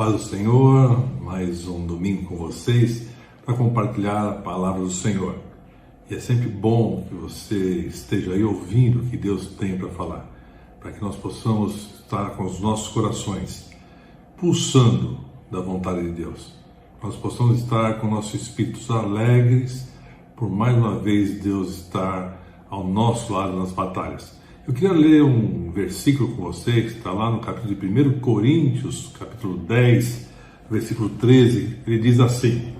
Paz do Senhor, mais um domingo com vocês para compartilhar a palavra do Senhor. E é sempre bom que você esteja aí ouvindo o que Deus tem para falar, para que nós possamos estar com os nossos corações pulsando da vontade de Deus. Nós possamos estar com nossos espíritos alegres por mais uma vez Deus estar ao nosso lado nas batalhas. Eu queria ler um versículo com vocês, que está lá no capítulo de 1 Coríntios, capítulo 10, versículo 13. Ele diz assim: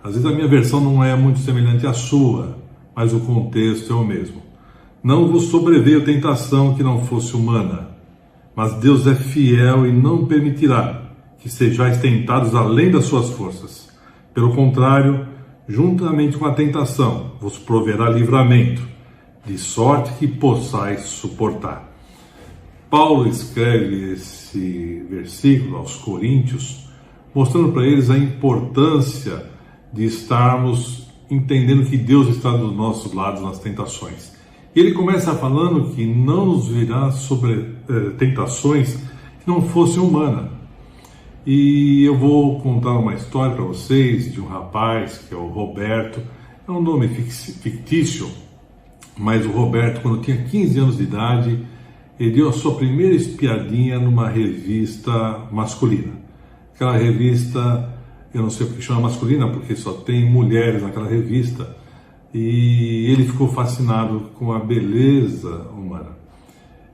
às vezes a minha versão não é muito semelhante à sua, mas o contexto é o mesmo. Não vos sobreveio tentação que não fosse humana, mas Deus é fiel e não permitirá que sejais tentados além das suas forças. Pelo contrário, juntamente com a tentação, vos proverá livramento, de sorte que possais suportar. Paulo escreve esse versículo aos Coríntios, mostrando para eles a importância de estarmos entendendo que Deus está dos nossos lados nas tentações. E ele começa falando que não nos virá sobre tentações que não fossem humanas. E eu vou contar uma história para vocês de um rapaz que é o Roberto. É um nome fictício, mas o Roberto, quando tinha 15 anos de idade, ele deu a sua primeira espiadinha numa revista masculina. Aquela revista, eu não sei porque chama masculina, porque só tem mulheres naquela revista, e ele ficou fascinado com a beleza humana.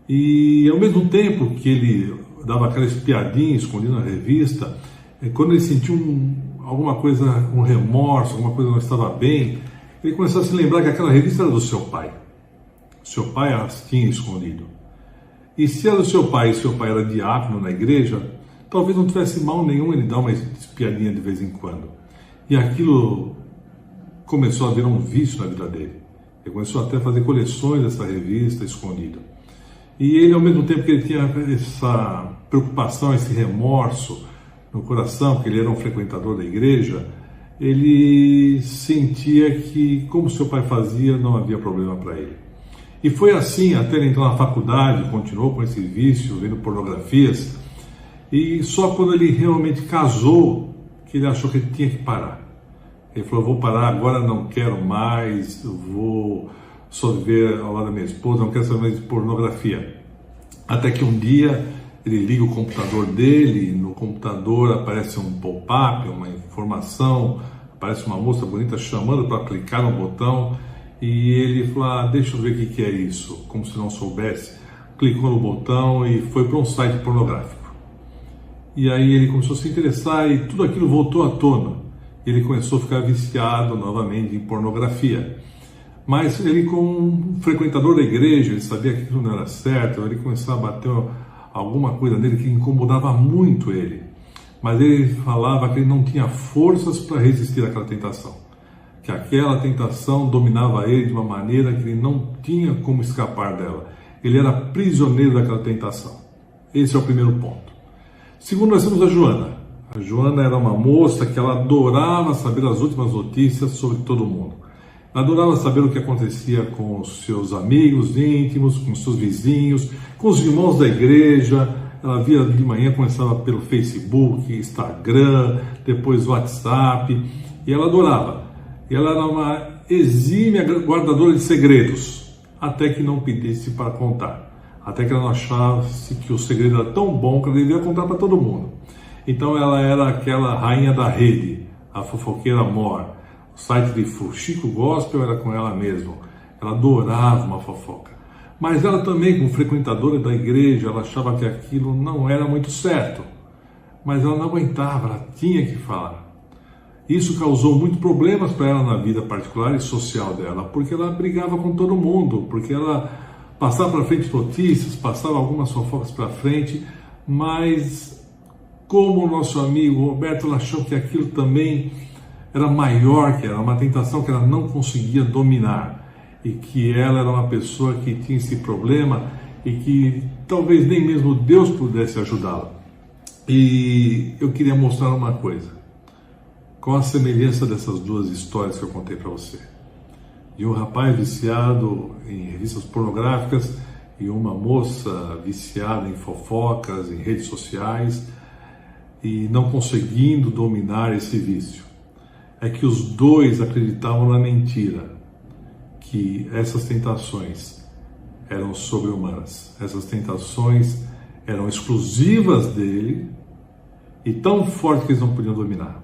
E ao mesmo tempo que ele dava aquela espiadinha escondida na revista, quando ele sentiu alguma coisa, um remorso, alguma coisa não estava bem, ele começou a se lembrar que aquela revista era do seu pai. Seu pai as tinha escondido. E se era do seu pai e seu pai era diácono na igreja, talvez não tivesse mal nenhum ele dar uma espiadinha de vez em quando. E aquilo começou a virar um vício na vida dele. Ele começou até a fazer coleções dessa revista escondida. E ele, ao mesmo tempo que ele tinha essa preocupação, esse remorso no coração, porque ele era um frequentador da igreja, ele sentia que, como seu pai fazia, não havia problema para ele. E foi assim até ele entrar na faculdade, continuou com esse vício, vendo pornografias, e só quando ele realmente casou, que ele achou que ele tinha que parar. Ele falou: vou parar agora, não quero mais, eu vou só viver ao lado da minha esposa, não quero saber mais de pornografia. Até que um dia ele liga o computador dele, e no computador aparece um pop-up, uma informação, aparece uma moça bonita chamando para clicar no botão, e ele falou: deixa eu ver o que é isso, como se não soubesse. Clicou no botão e foi para um site pornográfico. E aí ele começou a se interessar e tudo aquilo voltou à tona. Ele começou a ficar viciado novamente em pornografia. Mas ele, como um frequentador da igreja, ele sabia que aquilo não era certo, ele começou a bater alguma coisa nele que incomodava muito ele. Mas ele falava que ele não tinha forças para resistir àquela tentação. Que aquela tentação dominava ele de uma maneira que ele não tinha como escapar dela. Ele era prisioneiro daquela tentação. Esse é o primeiro ponto. Segundo, nós temos a Joana. A Joana era uma moça que ela adorava saber as últimas notícias sobre todo mundo. Ela adorava saber o que acontecia com os seus amigos íntimos, com os seus vizinhos, com os irmãos da igreja. Ela via de manhã, começava pelo Facebook, Instagram, depois WhatsApp, e ela adorava. E ela era uma exímia guardadora de segredos, até que não pedisse para contar. Até que ela não achasse que o segredo era tão bom que ela devia contar para todo mundo. Então ela era aquela rainha da rede, a fofoqueira mor. O site de Fuxico Gospel era com ela mesma. Ela adorava uma fofoca. Mas ela também, como frequentadora da igreja, ela achava que aquilo não era muito certo. Mas ela não aguentava, ela tinha que falar. Isso causou muitos problemas para ela na vida particular e social dela, porque ela brigava com todo mundo, porque ela passava para frente notícias, passava algumas fofocas para frente, mas como o nosso amigo Roberto, ela achou que aquilo também era maior que ela, uma tentação que ela não conseguia dominar, e que ela era uma pessoa que tinha esse problema e que talvez nem mesmo Deus pudesse ajudá-la. E eu queria mostrar uma coisa. Qual a semelhança dessas duas histórias que eu contei para você? De um rapaz viciado em revistas pornográficas e uma moça viciada em fofocas, em redes sociais. e não conseguindo dominar esse vício. É que os dois acreditavam na mentira, que essas tentações eram sobre-humanas. Essas tentações eram exclusivas dele e tão fortes que eles não podiam dominar.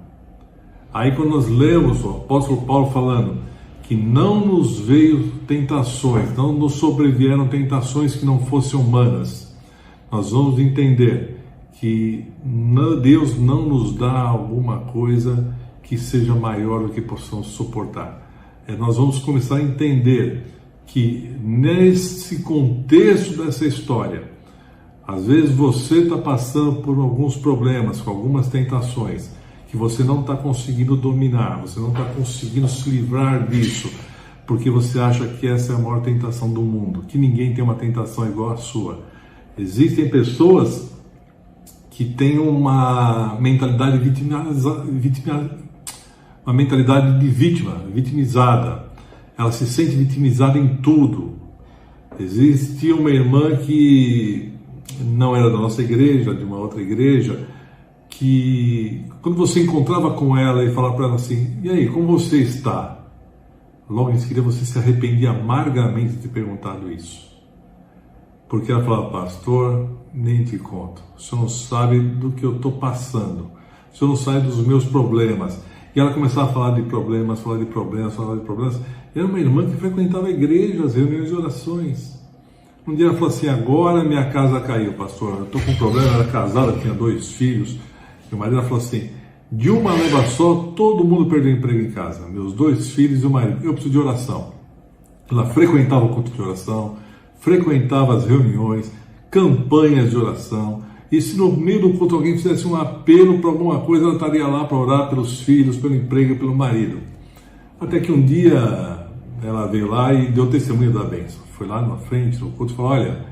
Aí quando nós lemos o apóstolo Paulo falando que não nos veio tentações, não nos sobrevieram tentações que não fossem humanas, nós vamos entender que Deus não nos dá alguma coisa que seja maior do que possamos suportar. Nós vamos começar a entender que nesse contexto dessa história, às vezes você está passando por alguns problemas, com algumas tentações, que você não está conseguindo dominar, você não está conseguindo se livrar disso, porque você acha que essa é a maior tentação do mundo, que ninguém tem uma tentação igual à sua. Existem pessoas que têm uma mentalidade uma mentalidade de vítima, vitimizada. Ela se sente vitimizada em tudo. Existia uma irmã que não era da nossa igreja, de uma outra igreja, que quando você encontrava com ela e falava para ela assim, e aí, como você está? Logo em seguida você se arrependia amargamente de ter perguntado isso. Porque ela falava, pastor, nem te conto, o senhor não sabe do que eu estou passando, o senhor não sabe dos meus problemas. E ela começava a falar de problemas, e era uma irmã que frequentava a igreja, as reuniões de orações. Um dia ela falou assim, agora minha casa caiu, pastor, eu estou com um problema, ela era casada, tinha 2 filhos, e o marido falou assim, de uma leva só, todo mundo perdeu emprego em casa, meus 2 filhos e o marido, eu preciso de oração. Ela frequentava o culto de oração, frequentava as reuniões, campanhas de oração, e se no meio do culto alguém fizesse um apelo para alguma coisa, ela estaria lá para orar pelos filhos, pelo emprego e pelo marido. Até que um dia ela veio lá e deu testemunho da bênção. Foi lá na frente, no culto, e falou, olha,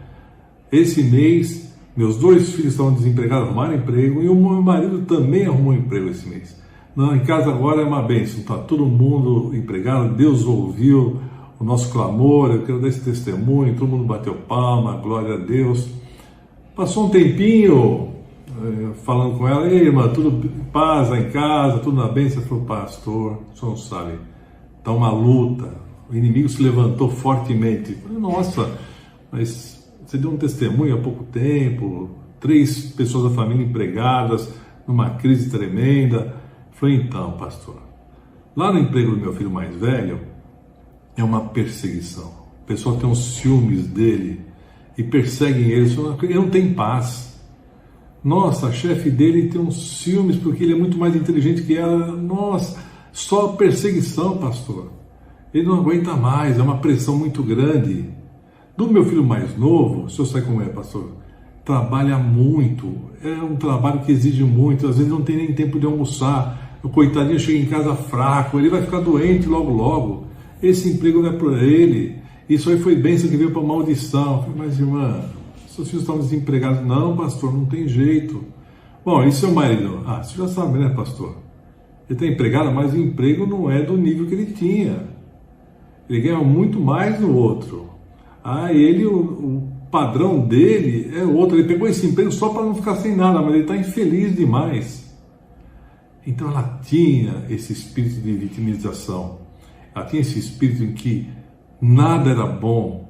esse mês meus 2 filhos estavam desempregados, arrumaram emprego, e o meu marido também arrumou emprego esse mês. Não, em casa agora é uma bênção, está todo mundo empregado, Deus ouviu o nosso clamor, eu quero dar esse testemunho, todo mundo bateu palma, glória a Deus. Passou um tempinho falando com ela, ei irmã, tudo em paz lá em casa, tudo na bênção? Ela falou, pastor, o senhor não sabe, está uma luta, o inimigo se levantou fortemente. Eu falei, nossa, mas você deu um testemunho há pouco tempo, 3 pessoas da família empregadas, numa crise tremenda. Eu falei, então pastor, lá no emprego do meu filho mais velho, é uma perseguição. O pessoal tem uns ciúmes dele e perseguem ele não tem paz. Nossa, a chefe dele tem uns ciúmes porque ele é muito mais inteligente que ela. Nossa, só perseguição, pastor. Ele não aguenta mais, é uma pressão muito grande. Do meu filho mais novo, o senhor sabe como é, pastor? Trabalha muito, é um trabalho que exige muito, às vezes não tem nem tempo de almoçar. O coitadinho chega em casa fraco, ele vai ficar doente logo logo. Esse emprego não é para ele. Isso aí foi bênção que veio para maldição. Eu falei, mas irmã, seus filhos estão desempregados. Não, pastor, não tem jeito. Bom, e seu marido? Ah, você já sabe, né, pastor? Ele está empregado, mas o emprego não é do nível que ele tinha. Ele ganha muito mais no outro. Ah, o padrão dele é outro. Ele pegou esse emprego só para não ficar sem nada, mas ele está infeliz demais. Então ela tinha esse espírito de vitimização. Ela tinha esse espírito em que nada era bom.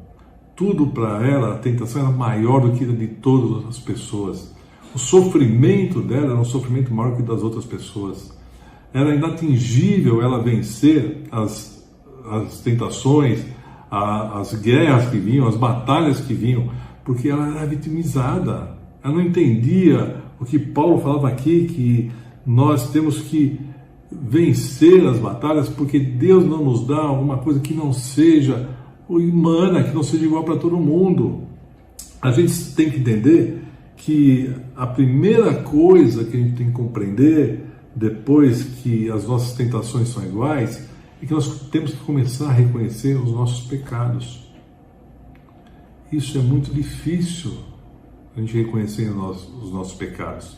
Tudo para ela, a tentação era maior do que a de todas as pessoas. O sofrimento dela era um sofrimento maior que o das outras pessoas. Era inatingível ela vencer as tentações, as guerras que vinham, as batalhas que vinham, porque ela era vitimizada. Ela não entendia o que Paulo falava aqui, que nós temos que vencer as batalhas, porque Deus não nos dá alguma coisa que não seja humana, que não seja igual para todo mundo. A gente tem que entender que a primeira coisa que a gente tem que compreender, depois que as nossas tentações são iguais, é que nós temos que começar a reconhecer os nossos pecados. Isso é muito difícil, a gente reconhecer os nossos pecados.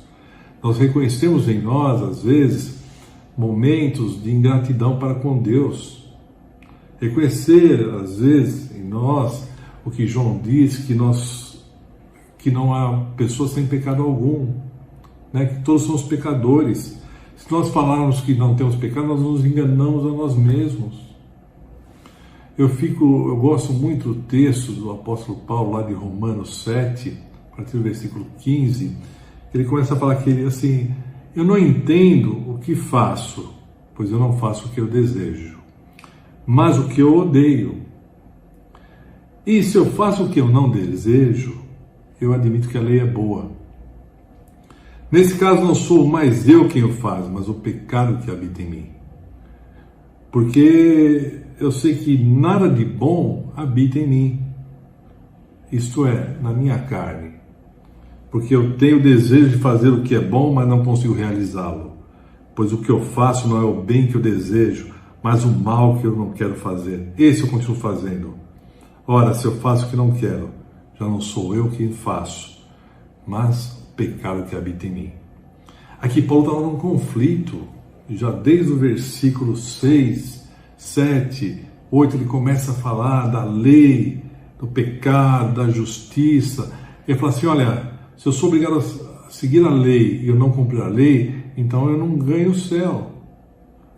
Nós reconhecemos em nós, às vezes, momentos de ingratidão para com Deus. Reconhecer, às vezes, em nós, o que João diz, que não há pessoas sem pecado algum. né, que todos somos pecadores. Se nós falarmos que não temos pecado, nós nos enganamos a nós mesmos. Eu gosto muito do texto do apóstolo Paulo, lá de Romanos 7, a partir do versículo 15, ele começa a falar que ele, assim, eu não entendo o que faço, pois eu não faço o que eu desejo, mas o que eu odeio. E se eu faço o que eu não desejo, eu admito que a lei é boa. Nesse caso, não sou mais eu quem o faz, mas o pecado que habita em mim. Porque eu sei que nada de bom habita em mim, isto é, na minha carne. Porque eu tenho o desejo de fazer o que é bom, mas não consigo realizá-lo. Pois o que eu faço não é o bem que eu desejo, mas o mal que eu não quero fazer. Esse eu continuo fazendo. Ora, se eu faço o que não quero, já não sou eu quem faço, mas o pecado que habita em mim. Aqui Paulo estava num conflito, já desde o versículo 6, 7, 8, ele começa a falar da lei, do pecado, da justiça. Ele fala assim, olha, se eu sou obrigado a seguir a lei e eu não cumprir a lei, então eu não ganho o céu.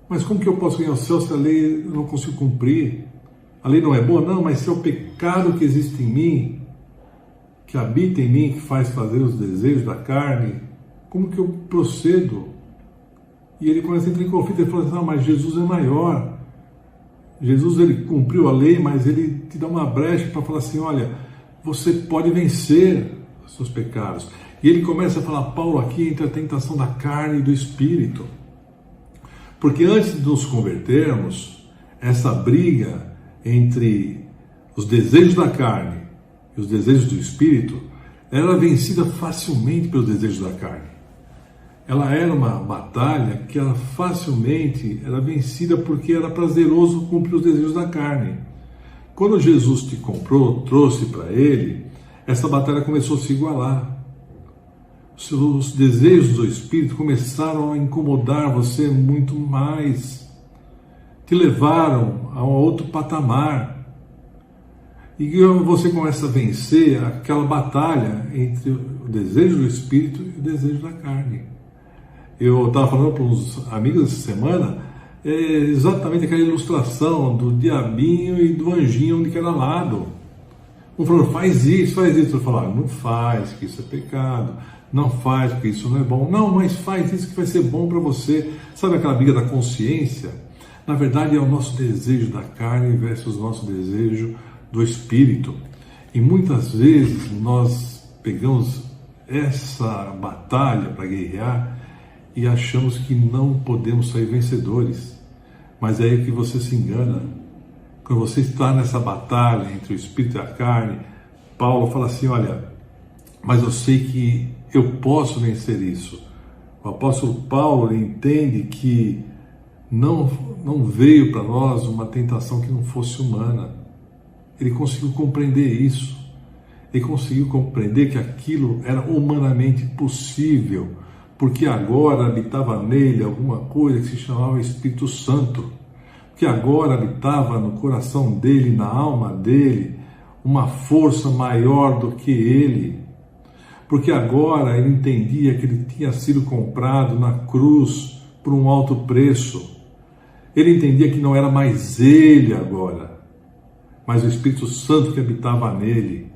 Mas como que eu posso ganhar o céu se a lei eu não consigo cumprir? A lei não é boa? Não, mas se é o pecado que existe em mim, que habita em mim, que faz fazer os desejos da carne, como que eu procedo? E ele começa a entrar em conflito, ele fala assim, não, mas Jesus é maior. Jesus, ele cumpriu a lei, mas ele te dá uma brecha para falar assim, olha, você pode vencer os seus pecados. E ele começa a falar, Paulo, aqui entre a tentação da carne e do espírito. Porque antes de nos convertermos, essa briga entre os desejos da carne e os desejos do espírito era vencida facilmente pelos desejos da carne. Ela era uma batalha que ela facilmente era vencida porque era prazeroso cumprir os desejos da carne. Quando Jesus te comprou, trouxe para ele, essa batalha começou a se igualar. Os desejos do Espírito começaram a incomodar você muito mais. Te levaram a um outro patamar. E você começa a vencer aquela batalha entre o desejo do Espírito e o desejo da carne. Eu estava falando para uns amigos essa semana, exatamente aquela ilustração do diabinho e do anjinho de cada lado. Um falou, faz isso. Eu falo, não faz, que isso é pecado. Não faz, porque isso não é bom. Não, mas faz isso que vai ser bom para você. Sabe aquela briga da consciência? Na verdade é o nosso desejo da carne versus o nosso desejo do Espírito. E muitas vezes nós pegamos essa batalha para guerrear e achamos que não podemos sair vencedores. Mas é aí que você se engana. Quando você está nessa batalha entre o Espírito e a carne, Paulo fala assim, olha, mas eu sei que eu posso vencer isso. O apóstolo Paulo entende que não veio para nós uma tentação que não fosse humana. Ele conseguiu compreender isso. Ele conseguiu compreender que aquilo era humanamente possível, porque agora habitava nele alguma coisa que se chamava Espírito Santo, que agora habitava no coração dele, na alma dele, uma força maior do que ele, porque agora ele entendia que ele tinha sido comprado na cruz por um alto preço. Ele entendia que não era mais ele agora, mas o Espírito Santo que habitava nele.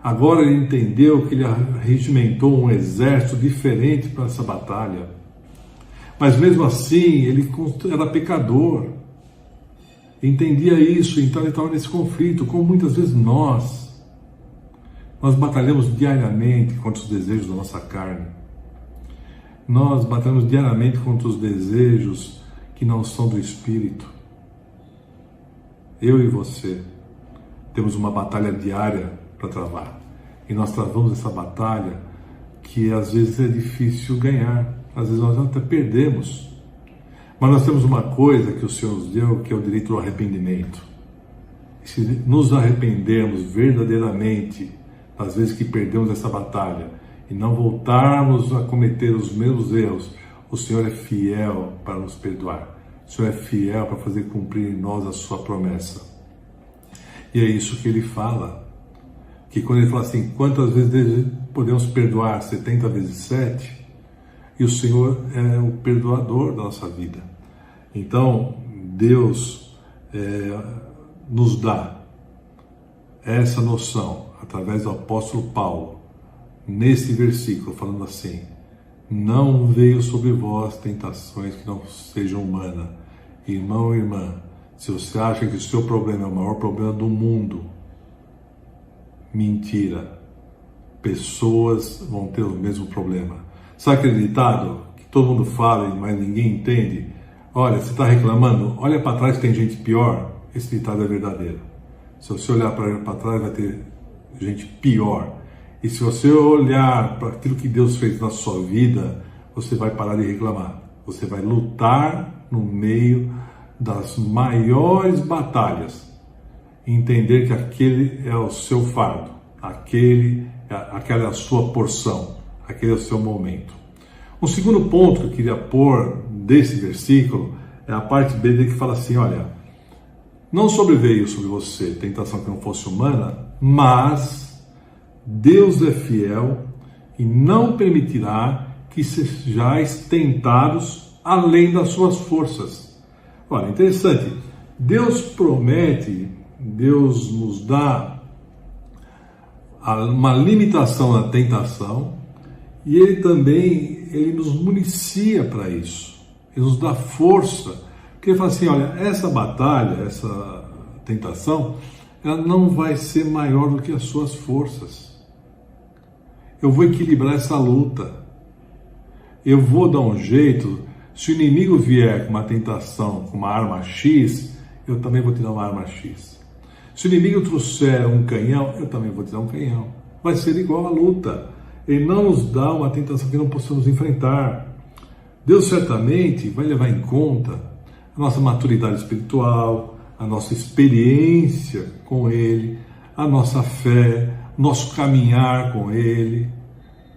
Agora ele entendeu que ele regimentou um exército diferente para essa batalha. Mas mesmo assim, ele era pecador. Entendia isso, então ele estava nesse conflito, como muitas vezes nós batalhamos diariamente contra os desejos da nossa carne. Nós batalhamos diariamente contra os desejos que não são do Espírito. Eu e você temos uma batalha diária para travar. E nós travamos essa batalha que às vezes é difícil ganhar. Às vezes nós até perdemos. Mas nós temos uma coisa que o Senhor nos deu, que é o direito ao arrependimento. E se nos arrependermos verdadeiramente das vezes que perdemos essa batalha e não voltarmos a cometer os mesmos erros, o Senhor é fiel para nos perdoar. O Senhor é fiel para fazer cumprir em nós a sua promessa. E é isso que ele fala. Que quando ele fala assim, quantas vezes podemos perdoar? 70 vezes 7? e o Senhor é o perdoador da nossa vida. Então, Deus nos dá essa noção, através do apóstolo Paulo, nesse versículo, falando assim: não veio sobre vós tentações que não sejam humanas. Irmão e irmã, se você acha que o seu problema é o maior problema do mundo, mentira. Pessoas vão ter o mesmo problema. Sabe aquele ditado que todo mundo fala, mas ninguém entende? Olha, você está reclamando, olha para trás que tem gente pior. Esse ditado é verdadeiro. Se você olhar para trás, vai ter gente pior. E se você olhar para aquilo que Deus fez na sua vida, você vai parar de reclamar. Você vai lutar no meio das maiores batalhas e entender que aquele é o seu fardo, aquela é a sua porção, aquele é o seu momento. Um segundo ponto que eu queria pôr desse versículo é a parte B dele, que fala assim: olha, não sobreveio sobre você tentação que não fosse humana, mas Deus é fiel e não permitirá que sejais tentados além das suas forças. Olha, interessante, Deus promete, Deus nos dá uma limitação na tentação, e Ele nos municia para isso, Ele nos dá força, porque Ele fala assim: olha, essa batalha, essa tentação, ela não vai ser maior do que as suas forças. Eu vou equilibrar essa luta, eu vou dar um jeito. Se o inimigo vier com uma tentação, com uma arma X, eu também vou te dar uma arma X. Se o inimigo trouxer um canhão, eu também vou te dar um canhão. Vai ser igual a luta. Ele não nos dá uma tentação que não possamos enfrentar. Deus certamente vai levar em conta a nossa maturidade espiritual, a nossa experiência com Ele, a nossa fé, nosso caminhar com Ele,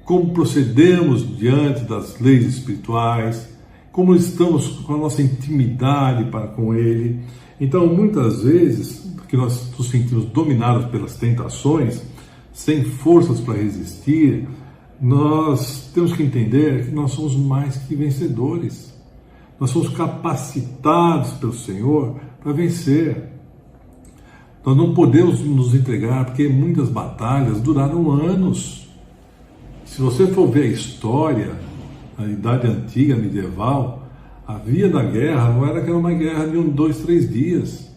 como procedemos diante das leis espirituais, como estamos com a nossa intimidade com Ele. Então, muitas vezes, que nós nos sentimos dominados pelas tentações, sem forças para resistir, nós temos que entender que nós somos mais que vencedores. Nós somos capacitados pelo Senhor para vencer. Nós não podemos nos entregar, porque muitas batalhas duraram anos. Se você for ver a história, na Idade Antiga, medieval, a via da guerra não era uma guerra de 1, 2, 3 dias.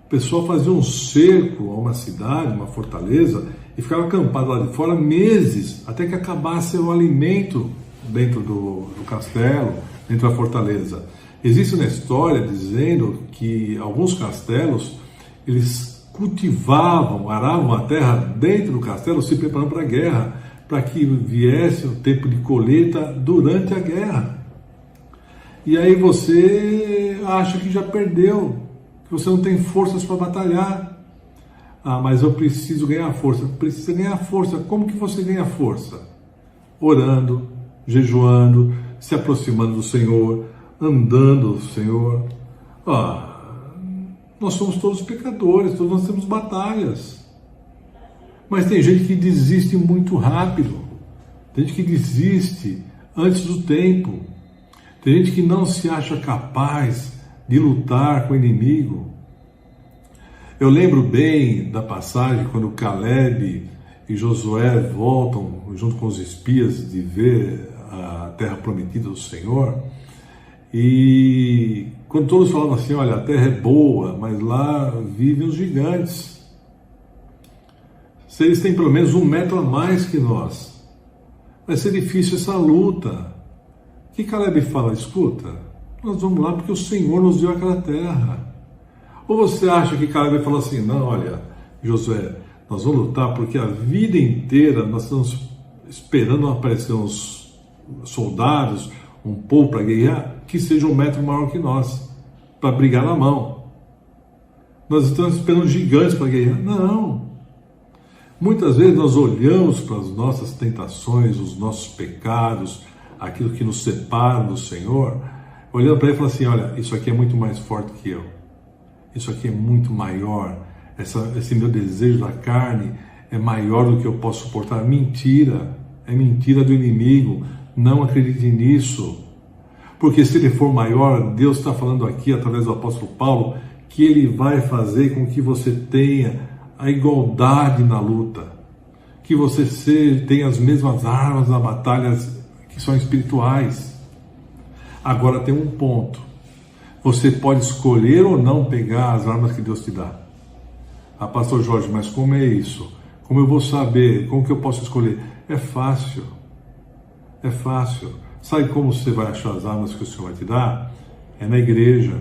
O pessoal fazia um cerco a uma cidade, uma fortaleza, e ficava acampado lá de fora meses, até que acabasse o alimento dentro do castelo, dentro da fortaleza. Existe uma história dizendo que alguns castelos, eles cultivavam, aravam a terra dentro do castelo, se preparando para a guerra, para que viesse o tempo de colheita durante a guerra. E aí você acha que já perdeu, que você não tem forças para batalhar. Ah, mas eu preciso ganhar força. Precisa ganhar força. Como que você ganha força? Orando, jejuando, se aproximando do Senhor, andando do Senhor. Nós somos todos pecadores, todos nós temos batalhas. Mas tem gente que desiste muito rápido. Tem gente que desiste antes do tempo. Tem gente que não se acha capaz de lutar com o inimigo. Eu lembro bem da passagem quando Caleb e Josué voltam junto com os espias de ver a terra prometida do Senhor. E quando todos falavam assim: olha, a terra é boa, mas lá vivem os gigantes. Se eles têm pelo menos 1 metro a mais que nós, vai ser difícil essa luta. O que Caleb fala? Escuta, nós vamos lá porque o Senhor nos deu aquela terra. Ou você acha que Caleb fala assim: não, olha, Josué, nós vamos lutar porque a vida inteira nós estamos esperando aparecer uns soldados, um povo para guerrear, que seja 1 metro maior que nós, para brigar na mão. Nós estamos esperando gigantes para guerrear. Não. Muitas vezes nós olhamos para as nossas tentações, os nossos pecados, aquilo que nos separa do Senhor, olhando para ele e falando assim: olha, isso aqui é muito mais forte que eu. Isso aqui é muito maior. Esse meu desejo da carne é maior do que eu posso suportar. Mentira. É mentira do inimigo. Não acredite nisso. Porque se ele for maior, Deus está falando aqui, através do apóstolo Paulo, que ele vai fazer com que você tenha a igualdade na luta. Que você tenha as mesmas armas na batalha que são espirituais. Agora tem um ponto. Você pode escolher ou não pegar as armas que Deus te dá. Ah, pastor Jorge, mas como é isso? Como eu vou saber? Como que eu posso escolher? É fácil. É fácil. Sabe como você vai achar as armas que o Senhor vai te dar? É na igreja,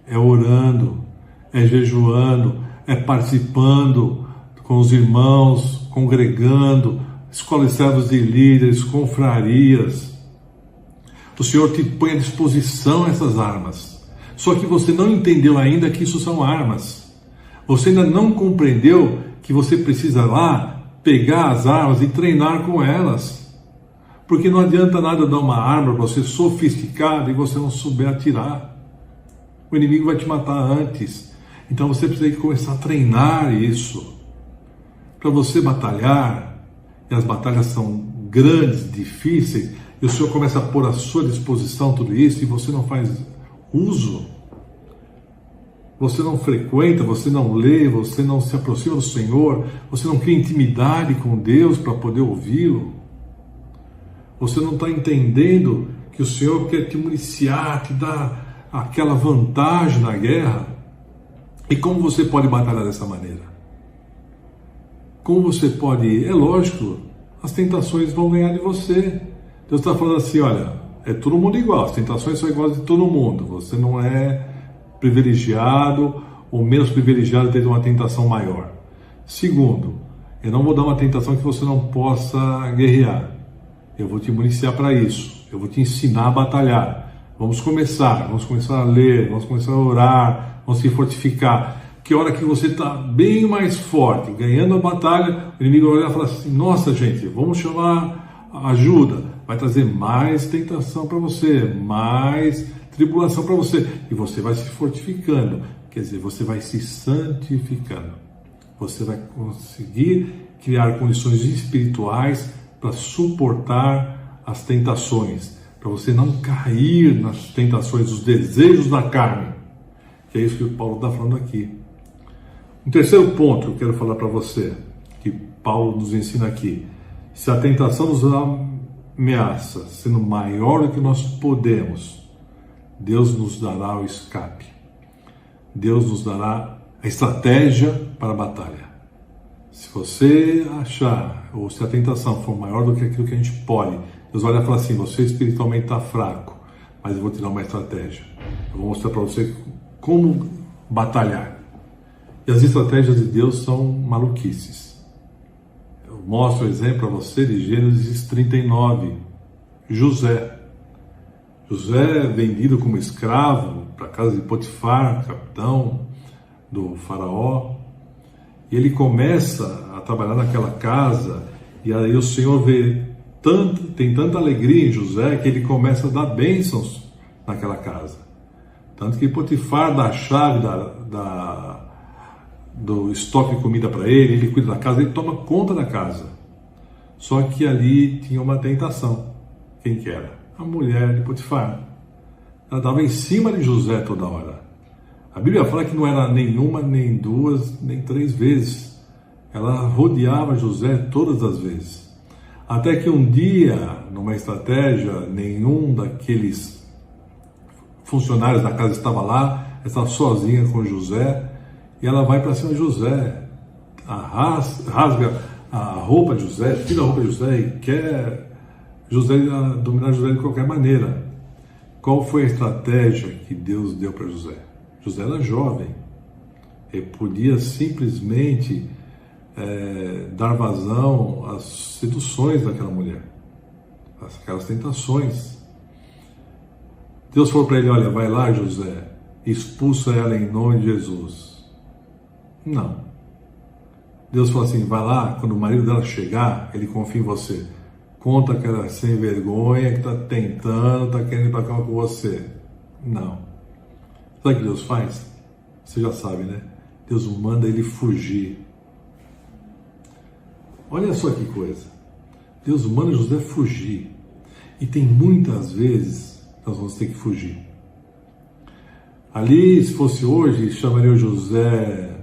é orando, é jejuando, é participando com os irmãos, congregando, escolas de servos e líderes, confrarias. O Senhor te põe à disposição essas armas. Só que você não entendeu ainda que isso são armas. Você ainda não compreendeu que você precisa lá pegar as armas e treinar com elas. Porque não adianta nada dar uma arma para você sofisticada e você não souber atirar. O inimigo vai te matar antes. Então você precisa começar a treinar isso. Para você batalhar, e as batalhas são grandes, difíceis, e o Senhor começa a pôr à sua disposição tudo isso e você não faz uso. Você não frequenta, você não lê, você não se aproxima do Senhor, você não cria intimidade com Deus para poder ouvi-lo. Você não está entendendo que o Senhor quer te municiar, te dar aquela vantagem na guerra. E como você pode batalhar dessa maneira? Como você pode... É lógico, as tentações vão ganhar de você. Deus está falando assim, olha, é todo mundo igual, as tentações são iguais de todo mundo. Você não é privilegiado ou menos privilegiado ter uma tentação maior. Segundo, eu não vou dar uma tentação que você não possa guerrear. Eu vou te municiar para isso. Eu vou te ensinar a batalhar. Vamos começar a ler, vamos começar a orar, vamos se fortificar. Que a hora que você está bem mais forte, ganhando a batalha, o inimigo vai olhar e falar assim, nossa gente, vamos chamar ajuda. Vai trazer mais tentação para você, mais tribulação para você. E você vai se fortificando, quer dizer, você vai se santificando. Você vai conseguir criar condições espirituais para suportar as tentações, para você não cair nas tentações, dos desejos da carne, que é isso que o Paulo está falando aqui. Um terceiro ponto que eu quero falar para você, que Paulo nos ensina aqui: se a tentação nos ameaça, sendo maior do que nós podemos, Deus nos dará o escape, Deus nos dará a estratégia para a batalha. Se você achar, ou se a tentação for maior do que aquilo que a gente pode, Deus vai olhar e falar assim, você espiritualmente está fraco, mas eu vou te dar uma estratégia. Eu vou mostrar para você como batalhar. E as estratégias de Deus são maluquices. Eu mostro o exemplo para você de Gênesis 39. José vendido como escravo para a casa de Potifar, capitão do faraó. E ele começa a trabalhar naquela casa, e aí o Senhor tem tanta alegria em José, que ele começa a dar bênçãos naquela casa. Tanto que Potifar dá a chave do estoque de comida para ele cuida da casa, ele toma conta da casa. Só que ali tinha uma tentação. Quem que era? A mulher de Potifar. Ela estava em cima de José toda hora. A Bíblia fala que não era nenhuma, nem duas, nem três vezes. Ela rodeava José todas as vezes. Até que um dia, numa estratégia, nenhum daqueles funcionários da casa estava lá, estava sozinha com José, e ela vai para cima de José, rasga a roupa de José, tira a roupa de José e quer dominar José de qualquer maneira. Qual foi a estratégia que Deus deu para José? José era jovem, ele podia simplesmente dar vazão às seduções daquela mulher, aquelas tentações. Deus falou para ele, olha, vai lá José, expulsa ela em nome de Jesus. Não. Deus falou assim, vai lá, quando o marido dela chegar, ele confia em você. Conta que ela é sem vergonha, que está tentando, está querendo ir para a cama com você. Não. Sabe o que Deus faz? Você já sabe, né? Deus manda ele fugir. Olha só que coisa. Deus manda José fugir. E tem muitas vezes nós vamos ter que fugir. Ali, se fosse hoje, chamaria o José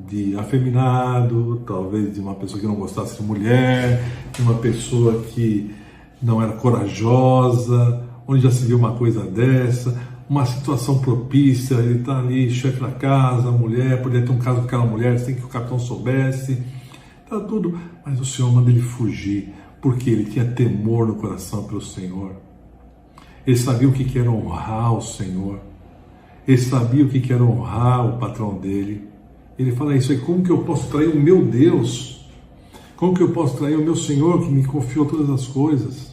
de afeminado, talvez de uma pessoa que não gostasse de mulher, de uma pessoa que não era corajosa, onde já se viu uma coisa dessa, uma situação propícia, ele está ali, chefe da casa, mulher, poderia ter um caso com aquela mulher, sem que o capitão soubesse, tá tudo, mas o Senhor manda ele fugir, porque ele tinha temor no coração pelo Senhor, ele sabia o que era honrar o Senhor, ele sabia o que era honrar o patrão dele. Ele fala isso aí, como que eu posso trair o meu Deus? Como que eu posso trair o meu Senhor que me confiou todas as coisas?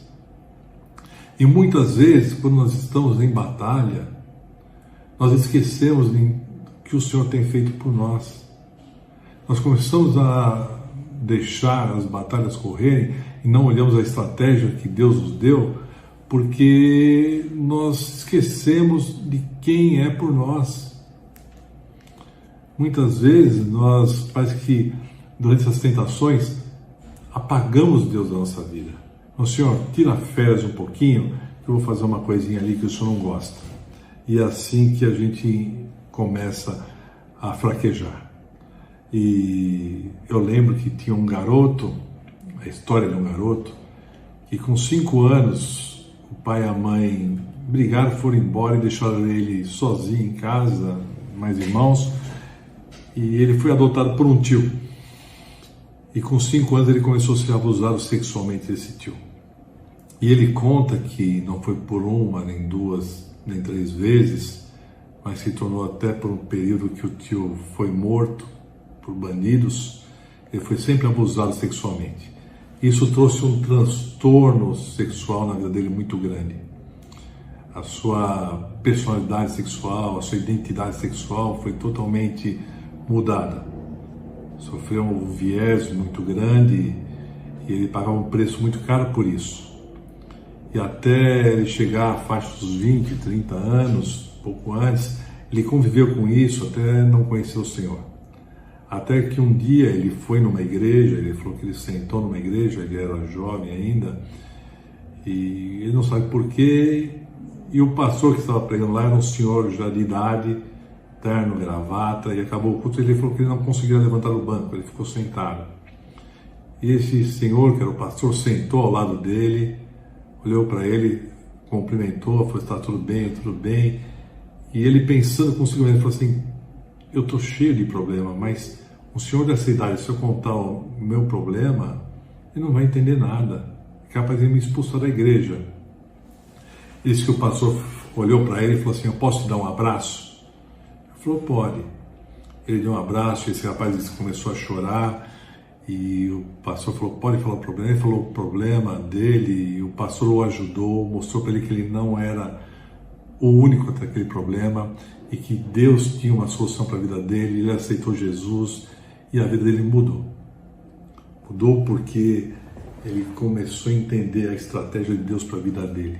E muitas vezes, quando nós estamos em batalha, nós esquecemos que o Senhor tem feito por nós. Nós começamos a deixar as batalhas correrem e não olhamos a estratégia que Deus nos deu, porque nós esquecemos de quem é por nós. Muitas vezes nós, parece que durante essas tentações, apagamos Deus da nossa vida. Então, Senhor, tira férias um pouquinho, que eu vou fazer uma coisinha ali que o Senhor não gosta. E é assim que a gente começa a fraquejar. E eu lembro que tinha um garoto, a história de um garoto, que com 5 anos, o pai e a mãe brigaram, foram embora e deixaram ele sozinho em casa, mais irmãos, e ele foi adotado por um tio. E com 5 anos ele começou a ser abusado sexualmente desse tio. E ele conta que não foi por uma, nem 2, nem 3 vezes, mas se tornou até por um período que o tio foi morto por bandidos. Ele foi sempre abusado sexualmente. Isso trouxe um transtorno sexual na vida dele muito grande. A sua personalidade sexual, a sua identidade sexual foi totalmente mudada. Sofreu um viés muito grande e ele pagava um preço muito caro por isso. E até ele chegar à faixa dos 20, 30 anos, pouco antes, ele conviveu com isso até não conhecer o Senhor. Até que um dia ele foi numa igreja, ele falou que ele sentou numa igreja, ele era jovem ainda, e ele não sabe porquê, e o pastor que estava pregando lá era um senhor já de idade, terno, gravata, e acabou o culto, ele falou que ele não conseguia levantar do banco, ele ficou sentado. E esse senhor, que era o pastor, sentou ao lado dele, olhou para ele, cumprimentou, falou, está tudo bem, e ele pensando consigo mesmo, falou assim, eu estou cheio de problema, mas o senhor dessa idade, se eu contar o meu problema, ele não vai entender nada. É capaz de me expulsar da igreja. Isso que o pastor olhou para ele e falou assim, eu posso te dar um abraço? Ele falou, pode. Ele deu um abraço, esse rapaz começou a chorar, e o pastor falou, pode falar o problema? Ele falou o problema dele, e o pastor o ajudou, mostrou para ele que ele não era o único a ter aquele problema, e que Deus tinha uma solução para a vida dele, ele aceitou Jesus e a vida dele mudou. Mudou porque ele começou a entender a estratégia de Deus para a vida dele.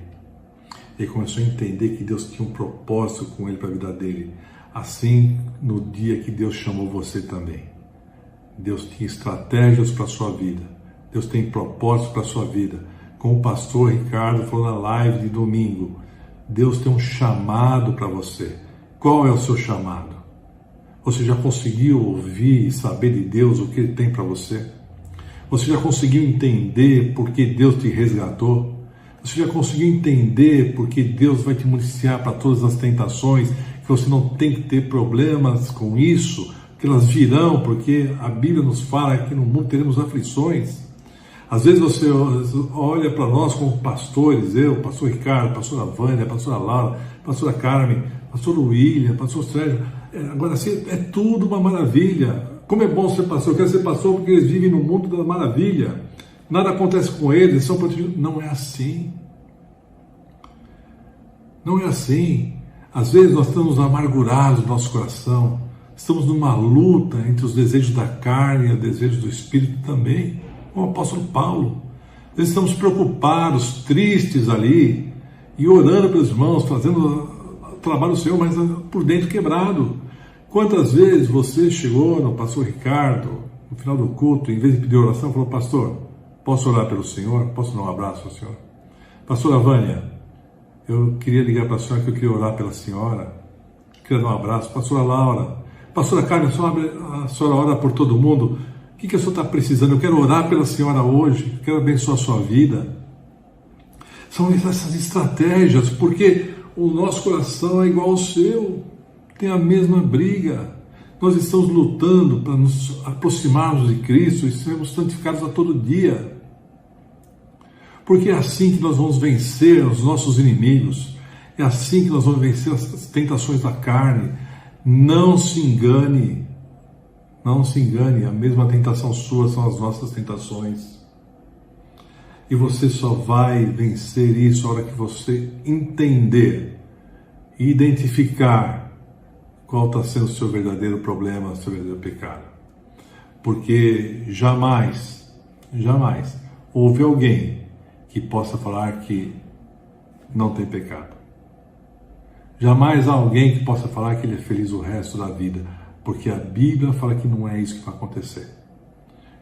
Ele começou a entender que Deus tinha um propósito com ele para a vida dele. Assim, no dia que Deus chamou você também. Deus tinha estratégias para a sua vida. Deus tem propósitos para a sua vida. Como o pastor Ricardo falou na live de domingo, Deus tem um chamado para você. Qual é o seu chamado? Você já conseguiu ouvir e saber de Deus o que Ele tem para você? Você já conseguiu entender por que Deus te resgatou? Você já conseguiu entender por que Deus vai te municiar para todas as tentações? Que você não tem que ter problemas com isso, que elas virão, porque a Bíblia nos fala que no mundo teremos aflições. Às vezes você olha para nós como pastores, eu, pastor Ricardo, pastora Vânia, pastora Laura, pastora Carmen, pastor William, pastor Sérgio, agora assim, é tudo uma maravilha. Como é bom ser pastor, eu quero ser pastor porque eles vivem no mundo da maravilha. Nada acontece com eles, eles são protegidos. Não é assim. Não é assim. Às vezes nós estamos amargurados no nosso coração, estamos numa luta entre os desejos da carne e os desejos do Espírito também, como o apóstolo Paulo. Às vezes estamos preocupados, tristes ali, e orando pelos irmãos, fazendo o trabalho do Senhor, mas por dentro quebrado. Quantas vezes você chegou no pastor Ricardo, no final do culto, em vez de pedir oração, falou, pastor, posso orar pelo Senhor? Posso dar um abraço ao Senhor? Pastora Vânia, eu queria ligar para a senhora, que eu queria orar pela senhora, queria dar um abraço. Pastora Laura, Pastora Carmen, a senhora ora por todo mundo. O que a senhora está precisando? Eu quero orar pela senhora hoje, quero abençoar a sua vida. São essas estratégias, porque o nosso coração é igual ao seu, tem a mesma briga. Nós estamos lutando para nos aproximarmos de Cristo e sermos santificados a todo dia. Porque é assim que nós vamos vencer os nossos inimigos, é assim que nós vamos vencer as tentações da carne. Não se engane, não se engane, a mesma tentação sua são as nossas tentações. E você só vai vencer isso na hora que você entender e identificar qual está sendo o seu verdadeiro problema, o seu verdadeiro pecado. Porque jamais houve alguém que possa falar que não tem pecado. Jamais há alguém que possa falar que ele é feliz o resto da vida, porque a Bíblia fala que não é isso que vai acontecer.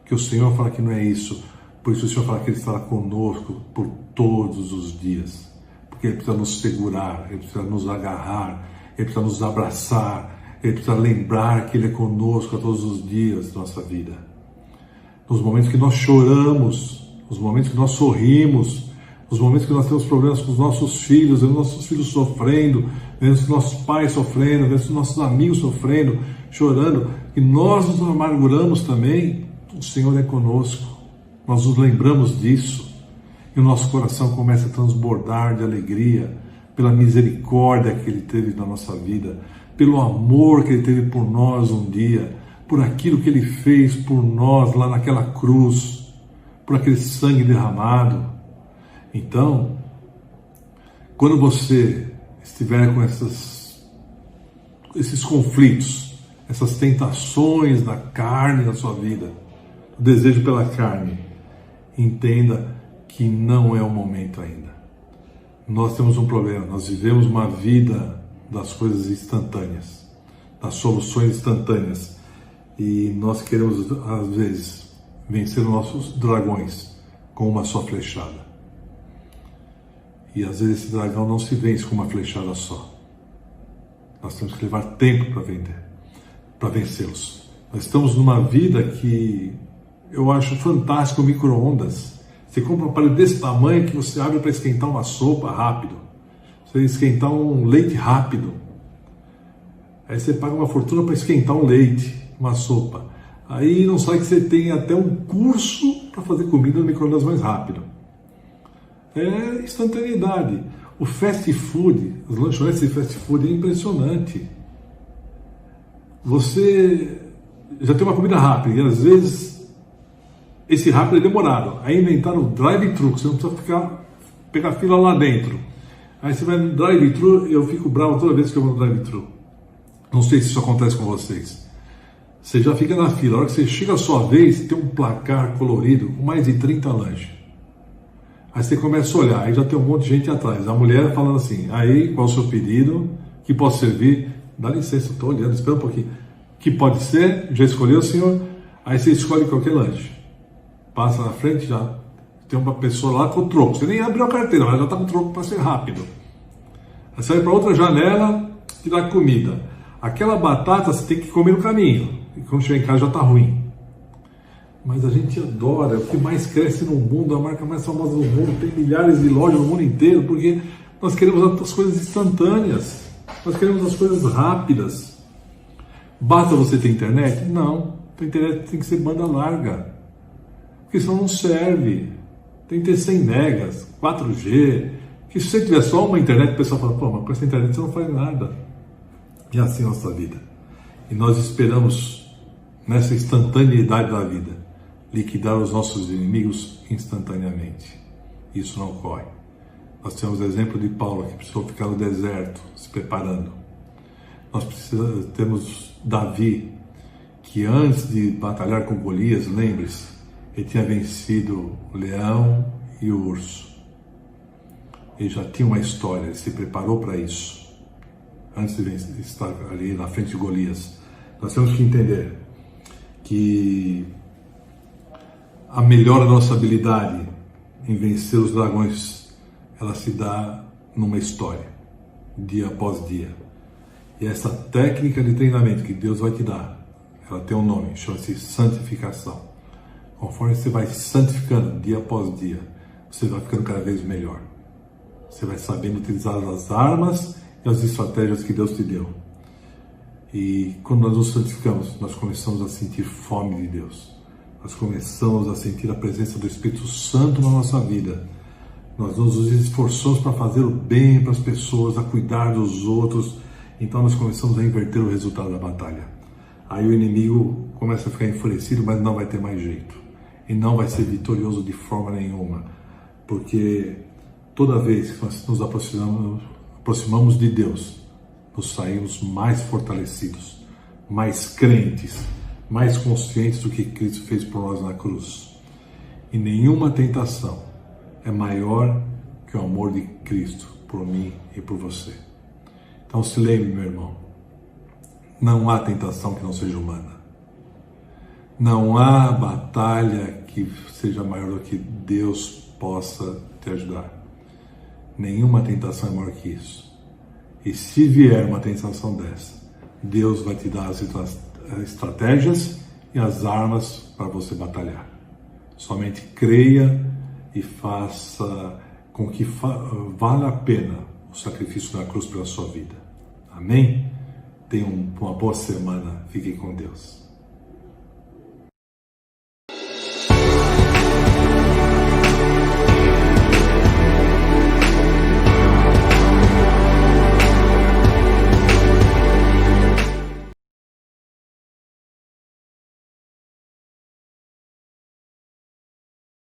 Que o Senhor fala que não é isso. Por isso o Senhor fala que Ele estará conosco por todos os dias. Porque Ele precisa nos segurar, Ele precisa nos agarrar, Ele precisa nos abraçar, Ele precisa lembrar que Ele é conosco a todos os dias da nossa vida. Nos momentos que nós choramos, nos momentos que nós sorrimos, nos momentos que nós temos problemas com os nossos filhos, vendo nossos filhos sofrendo, vendo os nossos pais sofrendo, vendo os nossos amigos sofrendo, chorando, e nós nos amarguramos também, o Senhor é conosco. Nós nos lembramos disso e o nosso coração começa a transbordar de alegria pela misericórdia que Ele teve na nossa vida, pelo amor que Ele teve por nós um dia, por aquilo que Ele fez por nós lá naquela cruz, por aquele sangue derramado. Então, quando você estiver com esses conflitos, essas tentações da carne na sua vida, o desejo pela carne, entenda que não é o momento ainda. Nós temos um problema, nós vivemos uma vida das coisas instantâneas, das soluções instantâneas, e nós queremos, às vezes, vencer os nossos dragões com uma só flechada. E às vezes esse dragão não se vence com uma flechada só. Nós temos que levar tempo para vencê-los. Nós estamos numa vida que eu acho fantástico, micro-ondas. Você compra um aparelho desse tamanho que você abre para esquentar uma sopa rápido. Você esquentar um leite rápido. Aí você paga uma fortuna para esquentar um leite, uma sopa. Aí não sabe que você tem até um curso para fazer comida no micro-ondas mais rápido. É instantaneidade. O fast food, as lanchonetes de fast food é impressionante. Você já tem uma comida rápida e às vezes esse rápido é demorado. Aí inventaram o drive-thru, você não precisa pegar fila lá dentro. Aí você vai no drive-thru, eu fico bravo toda vez que eu vou no drive-thru. Não sei se isso acontece com vocês. Você já fica na fila, a hora que você chega a sua vez, tem um placar colorido com mais de 30 lanches. Aí você começa a olhar, aí já tem um monte de gente atrás. A mulher falando assim, aí, qual o seu pedido? Que posso servir? Dá licença, eu estou olhando, espera um pouquinho. Que pode ser? Já escolheu, senhor? Aí você escolhe qualquer lanche. Passa na frente, já tem uma pessoa lá com o troco. Você nem abriu a carteira, mas já está com o troco para ser rápido. Aí você vai para outra janela e dá comida. Aquela batata você tem que comer no caminho. E quando chegar em casa já está ruim. Mas a gente adora, o que mais cresce no mundo, a marca mais famosa do mundo, tem milhares de lojas no mundo inteiro, porque nós queremos as coisas instantâneas, nós queremos as coisas rápidas. Basta você ter internet? Não, a internet tem que ser banda larga, porque senão não serve. Tem que ter 100 megas, 4G, que se você tiver só uma internet, o pessoal fala, pô, mas com essa internet você não faz nada. E assim é a nossa vida. E nós esperamos, nessa instantaneidade da vida, liquidar os nossos inimigos instantaneamente. Isso não ocorre. Nós temos o exemplo de Paulo, que precisou ficar no deserto, se preparando. Nós temos Davi, que antes de batalhar com Golias, lembre-se, ele tinha vencido o leão e o urso. Ele já tinha uma história, ele se preparou para isso, antes de estar ali na frente de Golias. Nós temos que entender que a melhor nossa habilidade em vencer os dragões ela se dá numa história, dia após dia. E essa técnica de treinamento que Deus vai te dar, ela tem um nome, chama-se santificação. Conforme você vai se santificando dia após dia, você vai ficando cada vez melhor. Você vai sabendo utilizar as armas e as estratégias que Deus te deu. E quando nós nos santificamos, nós começamos a sentir fome de Deus. Nós começamos a sentir a presença do Espírito Santo na nossa vida. Nós nos esforçamos para fazer o bem para as pessoas, a cuidar dos outros. Então nós começamos a inverter o resultado da batalha. Aí o inimigo começa a ficar enfurecido, mas não vai ter mais jeito. E não vai ser vitorioso de forma nenhuma. Porque toda vez que nós nos aproximamos de Deus, nos saímos mais fortalecidos, mais crentes, mais conscientes do que Cristo fez por nós na cruz. E nenhuma tentação é maior que o amor de Cristo por mim e por você. Então se lembre, meu irmão, não há tentação que não seja humana. Não há batalha que seja maior do que Deus possa te ajudar. Nenhuma tentação é maior que isso. E se vier uma tentação dessa, Deus vai te dar as estratégias e as armas para você batalhar. Somente creia e faça com que valha a pena o sacrifício da cruz pela sua vida. Amém? Tenha uma boa semana. Fiquem com Deus.